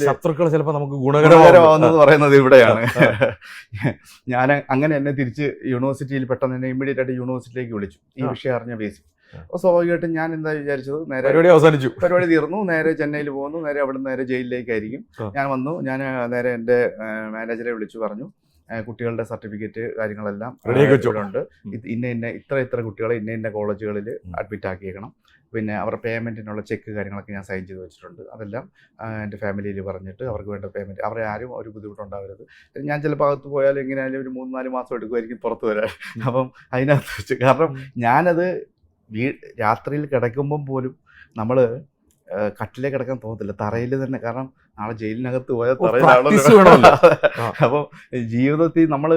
ശത്രുക്കൾ ചിലപ്പോൾ നമുക്ക് ഗുണകരമാവുന്നത് പറയുന്നത് ഇവിടെയാണ്. ഞാൻ അങ്ങനെ എന്നെ തിരിച്ച് യൂണിവേഴ്സിറ്റിയിൽ പെട്ടെന്ന് എന്നെ ഇമ്മീഡിയറ്റ് ആയിട്ട് യൂണിവേഴ്സിറ്റിയിലേക്ക് വിളിച്ചു ഈ വിഷയം അറിഞ്ഞ ബേസിൽ. അപ്പോൾ സ്വാഭാവികമായിട്ടും ഞാൻ എന്താ വിചാരിച്ചത്, നേരെ പരിപാടി തീർന്നു, നേരെ ചെന്നൈയിൽ പോകുന്നു, നേരെ അവിടെ നിന്ന് നേരെ ജയിലിലേക്കായിരിക്കും. ഞാൻ വന്നു, ഞാൻ നേരെ എൻ്റെ മാനേജറെ വിളിച്ചു പറഞ്ഞു കുട്ടികളുടെ സർട്ടിഫിക്കറ്റ് കാര്യങ്ങളെല്ലാം ഉണ്ട്, ഇത്ര കുട്ടികളെ ഇന്ന കോളേജുകളിൽ അഡ്മിറ്റ് ആക്കിയേക്കണം, പിന്നെ അവരുടെ പേയ്മെൻറ്റിനുള്ള ചെക്ക് കാര്യങ്ങളൊക്കെ ഞാൻ സൈൻ ചെയ്ത് വെച്ചിട്ടുണ്ട്, അതെല്ലാം എൻ്റെ ഫാമിലിയിൽ പറഞ്ഞിട്ട് അവർക്ക് വേണ്ട പേയ്മെൻറ്റ്, അവരെ ആരും ഒരു ബുദ്ധിമുട്ടുണ്ടാവരുത്. ഞാൻ ചിലപ്പോൾ അകത്ത് പോയാലും എങ്ങനെയായാലും ഒരു 3-4 മാസം എടുക്കുമായിരിക്കും പുറത്ത് വരാൻ. അപ്പം അതിനകത്ത് വെച്ച്, കാരണം ഞാനത് രാത്രിയിൽ കിടക്കുമ്പം പോലും നമ്മൾ കട്ടിലേക്ക് കിടക്കാൻ തോന്നത്തില്ല, തറയിൽ തന്നെ, കാരണം നാളെ ജയിലിനകത്ത് പോയാൽ തറയിലാണല്ലോ. അപ്പം ജീവിതത്തിൽ നമ്മൾ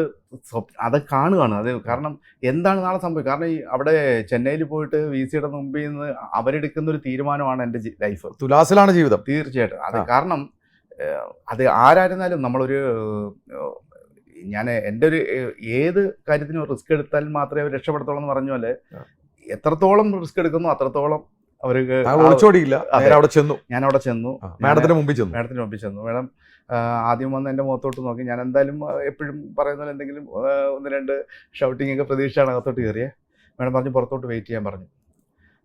അത് കാണുകയാണ് അത്, കാരണം എന്താണ് നാളെ സംഭവിക്കുക. കാരണം ഈ അവിടെ ചെന്നൈയിൽ പോയിട്ട് VCയുടെ മുമ്പിൽ നിന്ന് അവരെടുക്കുന്ന ഒരു തീരുമാനമാണ് എൻ്റെ ലൈഫ്. തുലാസിലാണ് ജീവിതം. തീർച്ചയായിട്ടും അത്, കാരണം അത് ആരായിരുന്നാലും നമ്മളൊരു, ഞാൻ എൻ്റെ ഒരു ഏത് കാര്യത്തിനും റിസ്ക് എടുത്താൽ മാത്രമേ അവർ രക്ഷപ്പെടുത്തുള്ളൂ എന്ന് പറഞ്ഞ പോലെ, എത്രത്തോളം റിസ്ക് എടുക്കുന്നു അത്രത്തോളം അവർക്ക് ഒളിച്ചോടിയില്ല. ഞാൻ അവിടെ ചെന്നു, മാഡത്തിന് മുമ്പിൽ ചെന്നു. മാഡം ആദ്യം വന്ന് എൻ്റെ മുഖത്തോട്ട് നോക്കി. ഞാൻ എന്തായാലും എപ്പോഴും പറയുന്ന പോലെ എന്തെങ്കിലും 1-2 ഷൗട്ടിങ് ഒക്കെ പ്രതീക്ഷയാണ് അകത്തോട്ട് കയറിയേ. മാഡം പറഞ്ഞു പുറത്തോട്ട് വെയിറ്റ് ചെയ്യാൻ പറഞ്ഞു.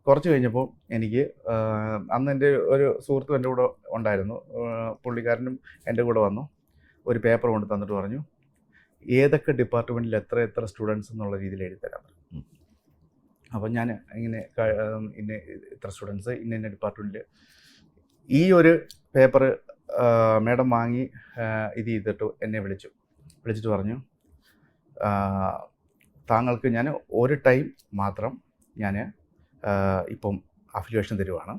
കുറച്ച് കഴിഞ്ഞപ്പോൾ എനിക്ക് അന്ന് എൻ്റെ ഒരു സുഹൃത്തും എൻ്റെ കൂടെ ഉണ്ടായിരുന്നു, പുള്ളിക്കാരനും എൻ്റെ കൂടെ വന്നു, ഒരു പേപ്പർ കൊണ്ട് തന്നിട്ട് പറഞ്ഞു ഏതൊക്കെ ഡിപ്പാർട്ട്മെൻറ്റിൽ എത്ര സ്റ്റുഡൻസ് എന്നുള്ള രീതിയിൽ എഴുതി തരാൻ പറഞ്ഞു. അപ്പം ഞാൻ ഇങ്ങനെ ഇത്ര സ്റ്റുഡൻസ് ഇന്ന ഡിപ്പാർട്ട്മെൻറ്റിൽ, ഈ ഒരു പേപ്പർ മാഡം വാങ്ങി ഇത് ചെയ്തിട്ട് എന്നെ വിളിച്ചിട്ട് പറഞ്ഞു താങ്കൾക്ക് ഞാൻ ഒരു ടൈം മാത്രം ഞാൻ ഇപ്പം അഫിലിയേഷൻ തരുവാണ്,